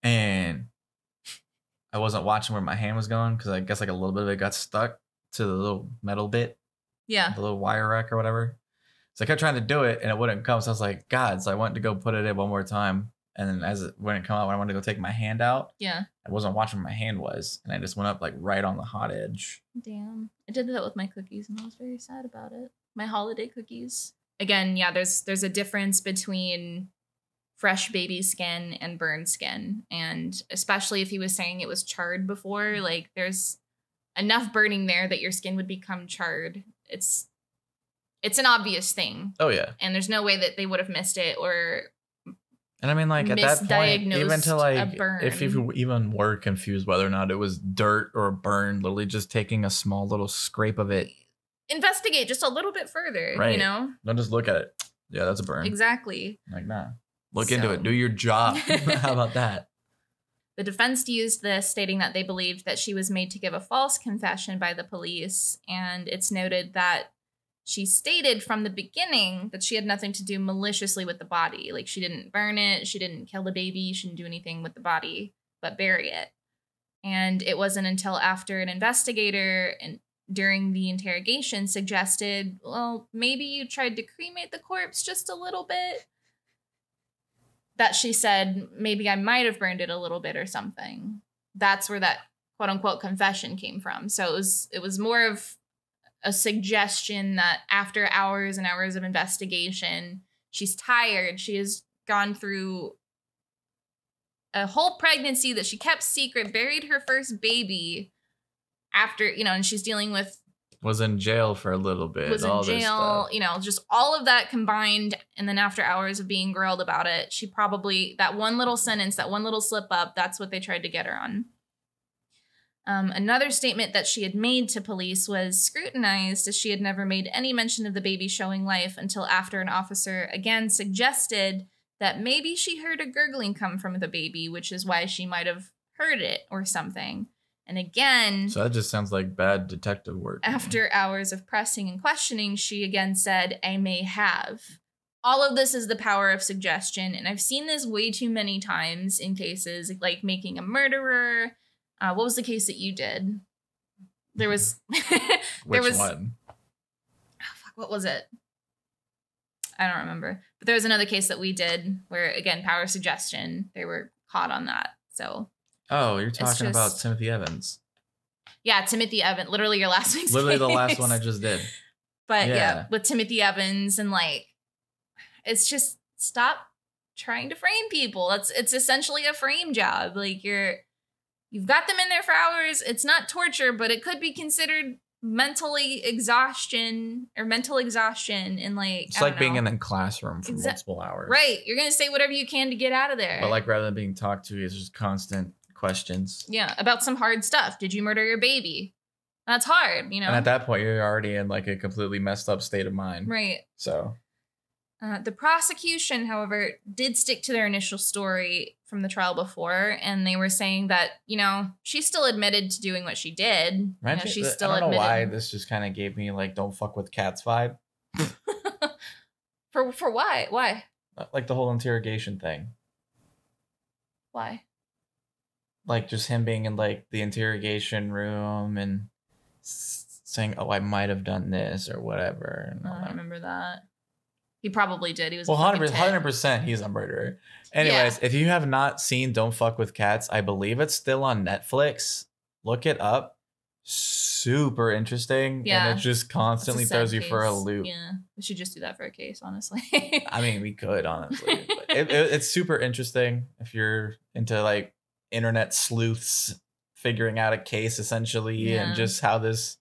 And I wasn't watching where my hand was going because I guess like a little bit of it got stuck to the little metal bit. Yeah. The little wire rack or whatever. So I kept trying to do it and it wouldn't come. So I was like, God. So I went to go put it in one more time. And then when it came out, when I wanted to go take my hand out, I wasn't watching where my hand was. And I just went up like right on the hot edge. Damn. I did that with my cookies and I was very sad about it. My holiday cookies. Again, yeah, there's a difference between fresh baby skin and burned skin. And especially if he was saying it was charred before, like there's enough burning there that your skin would become charred. It's an obvious thing. Oh, yeah. And there's no way that they would have missed it or and I mean, like, at that point, even to, like, if you even were confused whether or not it was dirt or burn, literally just taking a small little scrape of it. Investigate just a little bit further, you know? Don't just look at it. Yeah, that's a burn. Exactly. Like, nah. Look into it. Do your job. How about that? The defense used this, stating that they believed that she was made to give a false confession by the police, and it's noted that she stated from the beginning that she had nothing to do maliciously with the body. Like, she didn't burn it, she didn't kill the baby, she didn't do anything with the body but bury it. And it wasn't until after an investigator and during the interrogation suggested, well, maybe you tried to cremate the corpse just a little bit, that she said, maybe I might have burned it a little bit or something. That's where that quote unquote confession came from. So it was more of a suggestion that after hours and hours of investigation, she's tired. She has gone through a whole pregnancy that she kept secret, buried her first baby after, you know, and she's dealing with was in jail for a little bit. Was in jail, you know, just all of that combined. And then after hours of being grilled about it, she probably, that one little sentence, that one little slip up, that's what they tried to get her on. Another statement that she had made to police was scrutinized, as she had never made any mention of the baby showing life until after an officer again suggested that maybe she heard a gurgling come from the baby, which is why she might have heard it or something. And again... So that just sounds like bad detective work. After hours of pressing and questioning, she again said, I may have. All of this is the power of suggestion, and I've seen this way too many times in cases, like Making a Murderer. What was the case that you did? There was... Which one? Oh, fuck, what was it? I don't remember. But there was another case that we did where, again, power suggestion, they were caught on that. So. Oh, you're talking about Timothy Evans. Yeah, Timothy Evans. Literally your last week's Literally case. the last one I just did. But yeah, with Timothy Evans and like, it's just stop trying to frame people. It's essentially a frame job. Like you've got them in there for hours. It's not torture, but it could be considered mental exhaustion and like it's like being in a classroom for multiple hours. Right. You're gonna say whatever you can to get out of there. But like rather than being talked to, it's just constant questions. Yeah, about some hard stuff. Did you murder your baby? That's hard, you know. And at that point, you're already in like a completely messed up state of mind. Right. So. The prosecution, however, did stick to their initial story from the trial before, and they were saying that, you know, she still admitted to doing what she did. I don't know why this just kind of gave me like "don't fuck with cats" vibe. For why? Why? Like the whole interrogation thing. Why? Like just him being in like the interrogation room and saying, "Oh, I might have done this" or whatever. And I don't remember that. He probably did. He was 100%. He's a murderer. Anyways, if you have not seen "Don't Fuck with Cats," I believe it's still on Netflix. Look it up. Super interesting. Yeah. And it just constantly throws you for a loop. Yeah. We should just do that for a case, honestly. I mean, we could, honestly. But it's super interesting if you're into like internet sleuths figuring out a case essentially and just how this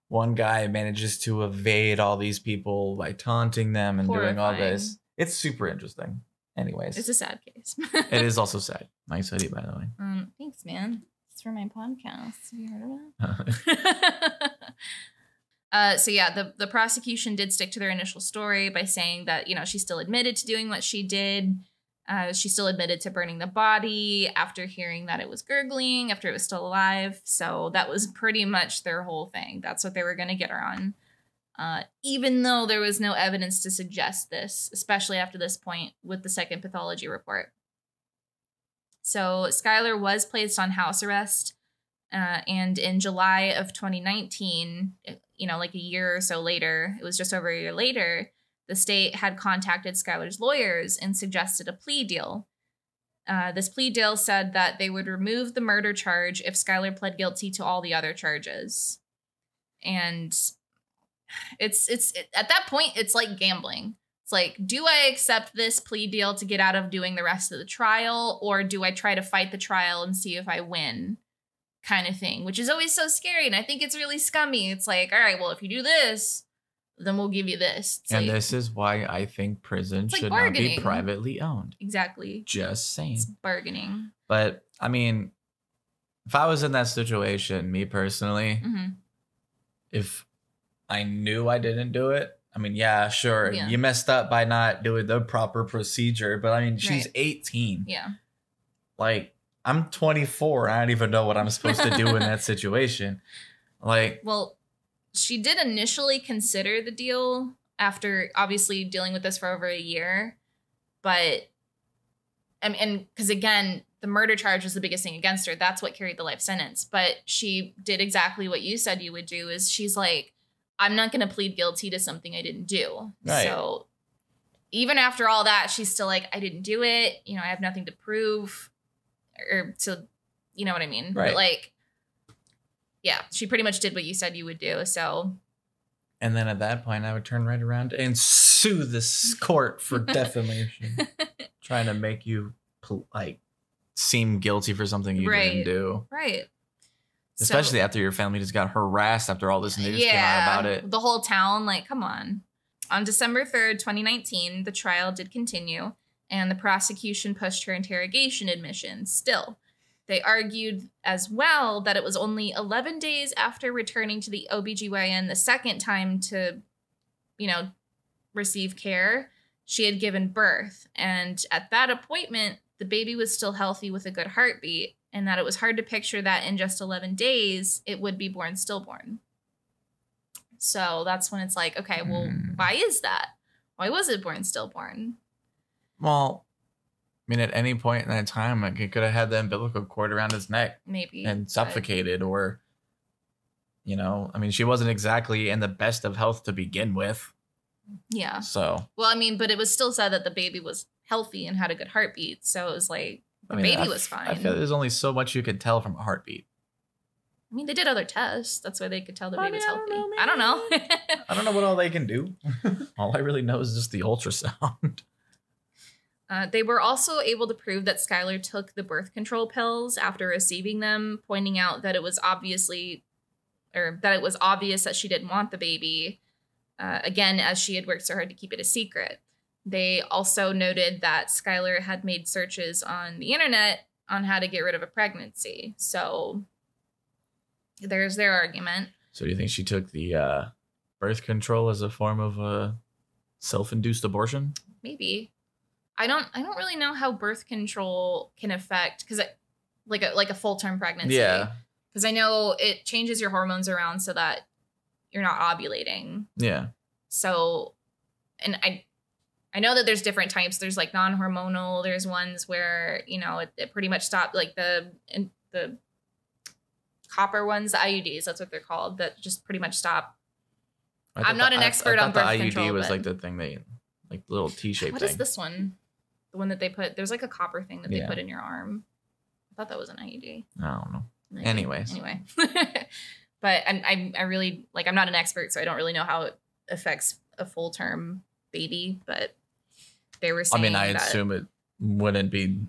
one guy manages to evade all these people by taunting them and doing all this. It's super interesting. Anyways. It's a sad case. It is also sad. Nice hoodie, by the way. Thanks, man. It's for my podcast. Have you heard of it? So yeah, the prosecution did stick to their initial story by saying that, you know, she still admitted to doing what she did. She still admitted to burning the body after hearing that it was gurgling, after it was still alive. So that was pretty much their whole thing. That's what they were going to get her on. Even though there was no evidence to suggest this, especially after this point with the second pathology report. So Skylar was placed on house arrest. And in July of 2019, you know, like a year or so later, it was just over a year later, the state had contacted Skylar's lawyers and suggested a plea deal. This plea deal said that they would remove the murder charge if Skylar pled guilty to all the other charges. And it's at that point, it's like gambling. It's like, do I accept this plea deal to get out of doing the rest of the trial, or do I try to fight the trial and see if I win? Kind of thing, which is always so scary. And I think it's really scummy. It's like, all right, well, if you do this, then we'll give you this. And this is why I think prison should not be privately owned. Exactly. Just saying. It's bargaining. But, I mean, if I was in that situation, me personally, if I knew I didn't do it, I mean, yeah, sure. Yeah. You messed up by not doing the proper procedure. But, I mean, she's 18. Yeah. Like, I'm 24. I don't even know what I'm supposed to do in that situation. Like, well, she did initially consider the deal after obviously dealing with this for over a year. But, and because again, the murder charge was the biggest thing against her. That's what carried the life sentence. But she did exactly what you said you would do, is she's like, I'm not going to plead guilty to something I didn't do. Right. So even after all that, she's still like, I didn't do it. You know, I have nothing to prove. Or to, you know what I mean? Right. But like, yeah, she pretty much did what you said you would do. So. And then at that point, I would turn right around and sue this court for defamation. Trying to make you like seem guilty for something you didn't do. Right. Especially after your family just got harassed after all this news came out about it. The whole town, like, come on. On December 3rd, 2019, the trial did continue. And the prosecution pushed her interrogation admissions still. They argued as well that it was only 11 days after returning to the OBGYN the second time to, you know, receive care, she had given birth. And at that appointment, the baby was still healthy with a good heartbeat, and that it was hard to picture that in just 11 days, it would be born stillborn. So that's when it's like, okay, well, why is that? Why was it born stillborn? Well, I mean, at any point in that time, like, he could have had the umbilical cord around his neck. Maybe. And suffocated, or, you know, I mean, she wasn't exactly in the best of health to begin with. Yeah. So. Well, I mean, but it was still said that the baby was healthy and had a good heartbeat. So it was like the baby was fine. I feel there's only so much you can tell from a heartbeat. I mean, they did other tests. That's why they could tell the baby was healthy. I don't know. I don't know what all they can do. All I really know is just the ultrasound. They were also able to prove that Skylar took the birth control pills after receiving them, pointing out that it was obvious that she didn't want the baby. Again, as she had worked so hard to keep it a secret. They also noted that Skylar had made searches on the internet on how to get rid of a pregnancy. So there's their argument. So do you think she took the birth control as a form of self-induced abortion? Maybe. I don't really know how birth control can affect, because like a full-term pregnancy. Yeah. Because I know it changes your hormones around so that you're not ovulating. Yeah. So, and I know that there's different types. There's like non-hormonal. There's ones where, you know, it pretty much stopped, like the copper ones, the IUDs, that's what they're called, that just pretty much stop. I'm not an expert on birth control. The IUD was like the thing like the little T-shaped thing. What is this one? The one that they put, there's like a copper thing that they put in your arm. I thought that was an IUD. I don't know. Like, Anyways. Anyway. But I really, like, I'm not an expert, so I don't really know how it affects a full-term baby, but they were saying I assume it wouldn't be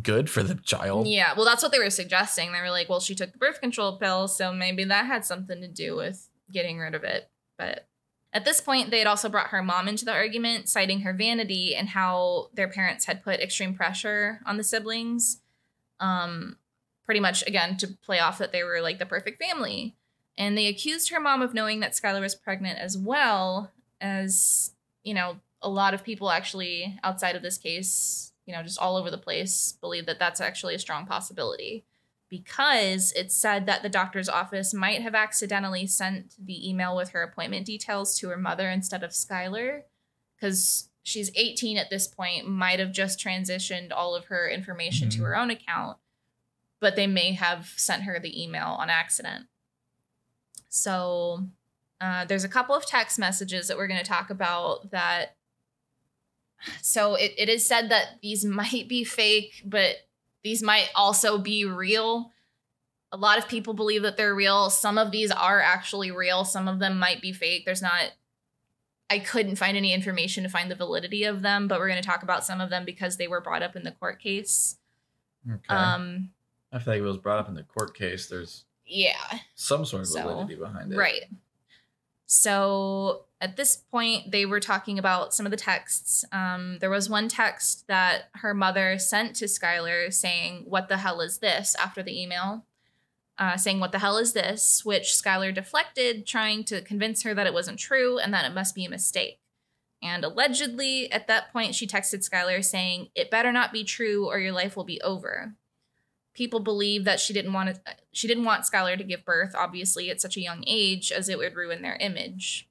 good for the child. Yeah, well, that's what they were suggesting. They were like, well, she took the birth control pill, so maybe that had something to do with getting rid of it. But at this point, they had also brought her mom into the argument, citing her vanity and how their parents had put extreme pressure on the siblings. Pretty much, again, to play off that they were like the perfect family. And they accused her mom of knowing that Skylar was pregnant, as well as, you know, a lot of people actually outside of this case, you know, just all over the place, believe that that's actually a strong possibility, because it's said that the doctor's office might have accidentally sent the email with her appointment details to her mother instead of Skylar, because she's 18 at this point, might have just transitioned all of her information to her own account, but they may have sent her the email on accident. So there's a couple of text messages that we're going to talk about that. So it is said that these might be fake, but these might also be real. A lot of people believe that they're real. Some of these are actually real. Some of them might be fake. I couldn't find any information to find the validity of them, but we're going to talk about some of them because they were brought up in the court case. Okay. I feel like it was brought up in the court case. There's some sort of validity behind it. Right. So at this point, they were talking about some of the texts. There was one text that her mother sent to Skylar saying, "What the hell is this?" after the email, saying, "What the hell is this?" which Skylar deflected, trying to convince her that it wasn't true and that it must be a mistake. And allegedly, at that point, she texted Skylar saying, "It better not be true or your life will be over." People believe that she didn't want Skylar to give birth, obviously, at such a young age, as it would ruin their image.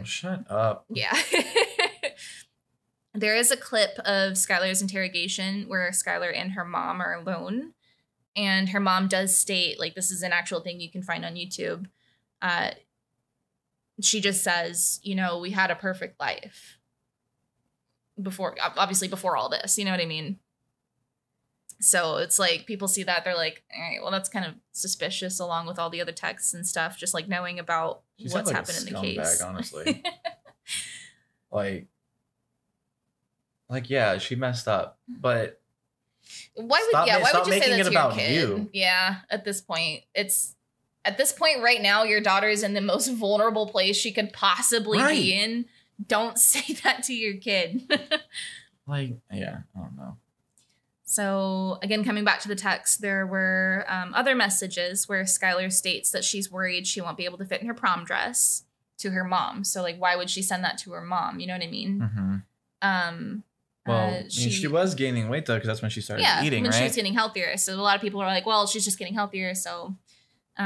Shut up. Yeah. There is a clip of Skylar's interrogation where Skylar and her mom are alone. And her mom does state, like, this is an actual thing you can find on YouTube. She just says, you know, we had a perfect life before all this, you know what I mean? So it's like people see that, they're like, all right, well, that's kind of suspicious, along with all the other texts and stuff, just like knowing about what's happened in the case. Honestly. like, yeah, she messed up, but why would you say that to your kid? You. Yeah, at this point right now, your daughter is in the most vulnerable place she could possibly be in. Don't say that to your kid. I don't know. So again, coming back to the text, there were other messages where Skylar states that she's worried she won't be able to fit in her prom dress to her mom. So like, why would she send that to her mom? You know what I mean? Mm-hmm. She was gaining weight though, because that's when she started eating, when right? She was getting healthier. So a lot of people are like, well, she's just getting healthier. So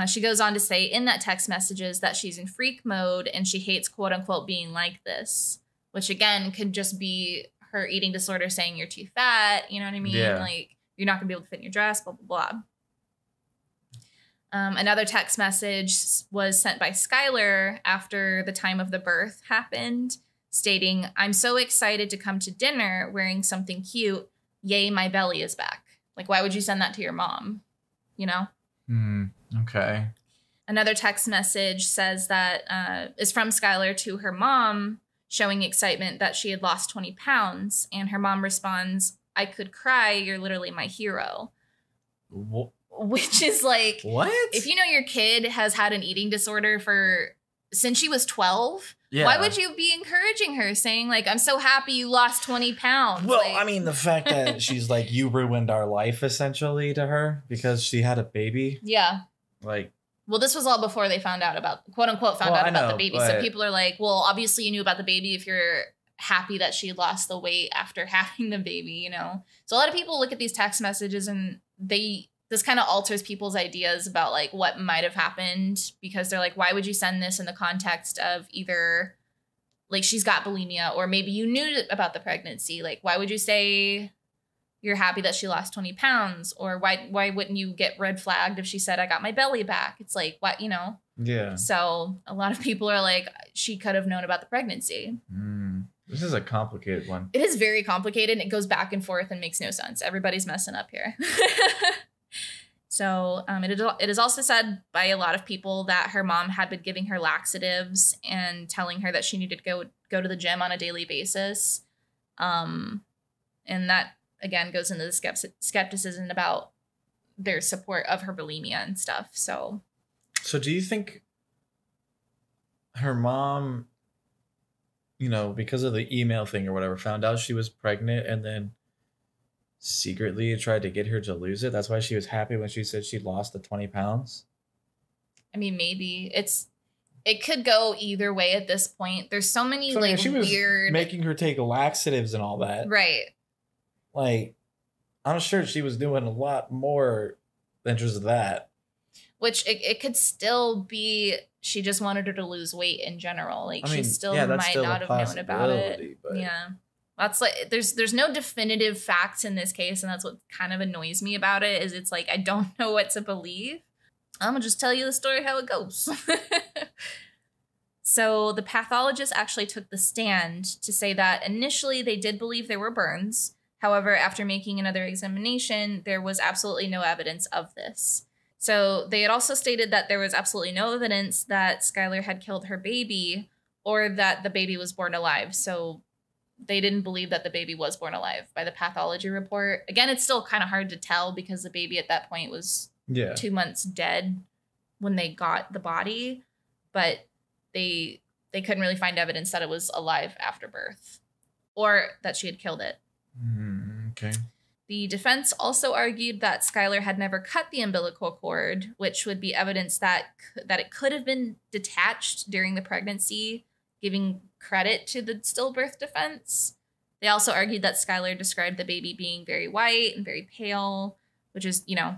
she goes on to say in that text messages that she's in freak mode and she hates, quote unquote, being like this, which again could just be her eating disorder saying you're too fat, you know what I mean? Yeah. Like, you're not gonna be able to fit in your dress, blah, blah, Another text message was sent by Skylar after the time of the birth happened, stating, "I'm so excited to come to dinner wearing something cute. Yay, my belly is back." Like, why would you send that to your mom? You know? Okay. Another text message says that is from Skylar to her mom, showing excitement that she had lost 20 pounds. And her mom responds, "I could cry. You're literally my hero." Which is like, what? If you know your kid has had an eating disorder since she was 12, why would you be encouraging her, saying like, "I'm so happy you lost 20 pounds"? Well, like, I mean, the fact that she's like, you ruined our life essentially to her because she had a baby. Yeah. Like, well, this was all before they found out about, quote unquote, about the baby. So people are like, well, obviously you knew about the baby if you're happy that she lost the weight after having the baby, you know? So a lot of people look at these text messages and this kind of alters people's ideas about like what might have happened, because they're like, why would you send this in the context of either like she's got bulimia or maybe you knew about the pregnancy? Like, why would you say you're happy that she lost 20 pounds? Or why wouldn't you get red flagged if she said, "I got my belly back"? It's like, what, you know? Yeah. So a lot of people are like, she could have known about the pregnancy. This is a complicated one. It is very complicated. And it goes back and forth and makes no sense. Everybody's messing up here. So it is also said by a lot of people that her mom had been giving her laxatives and telling her that she needed to go to the gym on a daily basis. And that, again, goes into the skepticism about their support of her bulimia and stuff. So do you think her mom, you know, because of the email thing or whatever, found out she was pregnant and then secretly tried to get her to lose it? That's why she was happy when she said she lost the 20 pounds? I mean, maybe. It could go either way at this point. There's so many she was weird... making her take laxatives and all that. Right. Like, I'm sure she was doing a lot more than just that. Which it could still be she just wanted her to lose weight in general. Like, she still might not have known about it. But... yeah. That's like, there's no definitive facts in this case, and that's what kind of annoys me about it, is it's like, I don't know what to believe. I'm gonna just tell you the story how it goes. So the pathologist actually took the stand to say that initially they did believe there were burns. However, after making another examination, there was absolutely no evidence of this. So they had also stated that there was absolutely no evidence that Skylar had killed her baby or that the baby was born alive. So they didn't believe that the baby was born alive by the pathology report. Again, it's still kind of hard to tell because the baby at that point was 2 months dead when they got the body, but they couldn't really find evidence that it was alive after birth or that she had killed it. Okay. The defense also argued that Skylar had never cut the umbilical cord, which would be evidence that it could have been detached during the pregnancy, giving credit to the stillbirth defense. They also argued that Skylar described the baby being very white and very pale, which is, you know,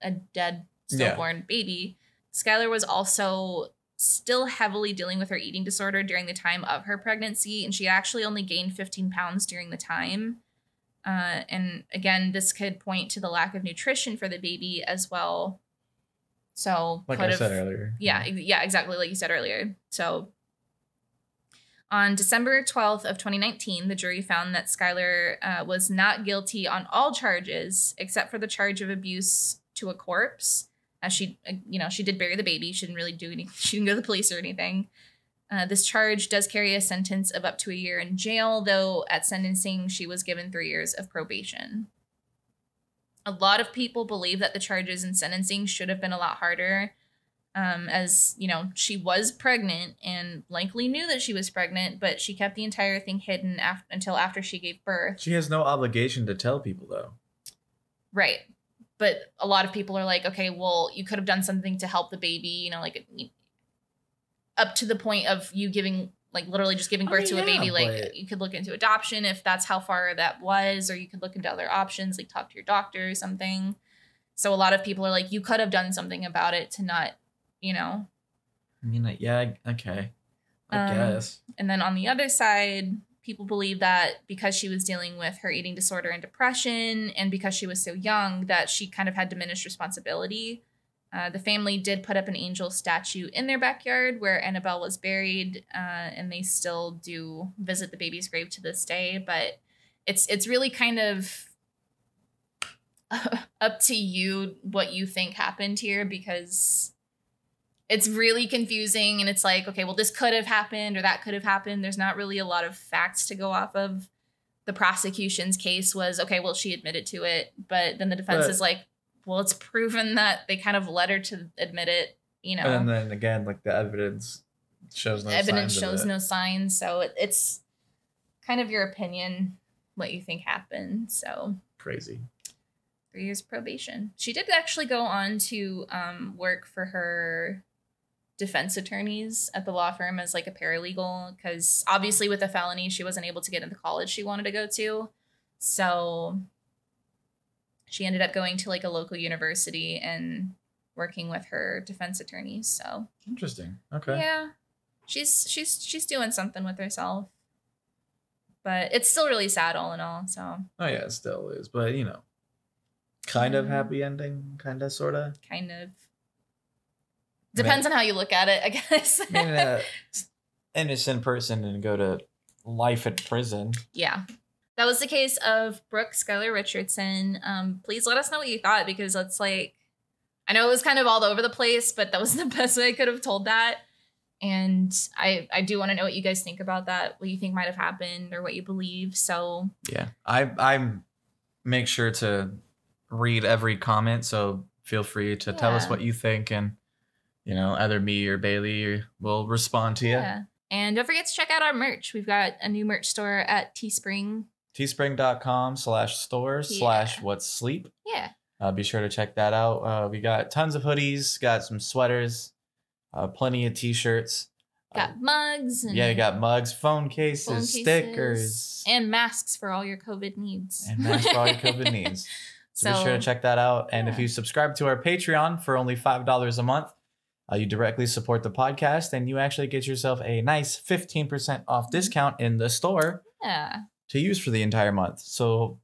a dead stillborn baby. Skylar was also still heavily dealing with her eating disorder during the time of her pregnancy, and she actually only gained 15 pounds during the time. And again, this could point to the lack of nutrition for the baby as well. So, like I said earlier. Yeah, exactly, like you said earlier. So on December 12th of 2019, the jury found that Skylar was not guilty on all charges except for the charge of abuse to a corpse. As she did bury the baby. She didn't really do anything. She didn't go to the police or anything. This charge does carry a sentence of up to a year in jail, though at sentencing, she was given 3 years of probation. A lot of people believe that the charges in sentencing should have been a lot harder, as, you know, she was pregnant and likely knew that she was pregnant, but she kept the entire thing hidden until after she gave birth. She has no obligation to tell people, though. Right. But a lot of people are like, okay, well, you could have done something to help the baby, you know, like up to the point of you giving, like literally just giving birth to a baby. Like you could look into adoption if that's how far that was, or you could look into other options, like talk to your doctor or something. So a lot of people are like, you could have done something about it to not, you know. I mean, yeah, okay, I guess. And then on the other side, people believe that because she was dealing with her eating disorder and depression, and because she was so young, that she kind of had diminished responsibility The family did put up an angel statue in their backyard where Annabelle was buried, and they still do visit the baby's grave to this day. But it's really kind of up to you what you think happened here, because it's really confusing. And it's like, okay, well, this could have happened or that could have happened. There's not really a lot of facts to go off of. The prosecution's case was, okay, well, she admitted to it. But then the defense is like, well, it's proven that they kind of led her to admit it, you know. And then again, like the evidence shows no signs. Evidence shows no signs. So it's kind of your opinion, what you think happened. So crazy. 3 years probation. She did actually go on to work for her defense attorneys at the law firm as like a paralegal, because obviously with a felony, she wasn't able to get into college she wanted to go to. So she ended up going to like a local university and working with her defense attorneys. So interesting. Okay. Yeah. She's doing something with herself. But it's still really sad all in all. So oh yeah, it still is. But you know, kind of happy ending, kind of, sort of. Kind of. Depends on how you look at it, I guess. I mean, innocent person and go to life in prison. Yeah. That was the case of Brooke Skylar Richardson. Please let us know what you thought, because it's like, I know it was kind of all over the place, but that was the best way I could have told that. And I do want to know what you guys think about that, what you think might have happened or what you believe. So yeah, I make sure to read every comment. So feel free to tell us what you think, and you know, either me or Bailey will respond to you. Yeah. And don't forget to check out our merch. We've got a new merch store at Teespring. Teespring.com/store/what's-sleep. Yeah. Be sure to check that out. We got tons of hoodies, got some sweaters, plenty of t-shirts. Got mugs. And you got mugs, phone cases, stickers. And masks for all your COVID needs. So be sure to check that out. And if you subscribe to our Patreon for only $5 a month, you directly support the podcast, and you actually get yourself a nice 15% off discount in the store to use for the entire month. So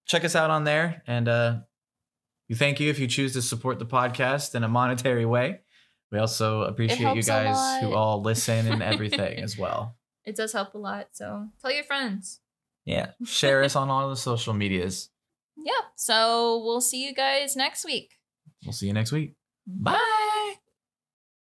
check us out on there, and we thank you if you choose to support the podcast in a monetary way. We also appreciate you guys who all listen and everything as well. It does help a lot, so tell your friends. Yeah, share us on all the social medias. Yeah, so we'll see you guys next week. We'll see you next week. Bye.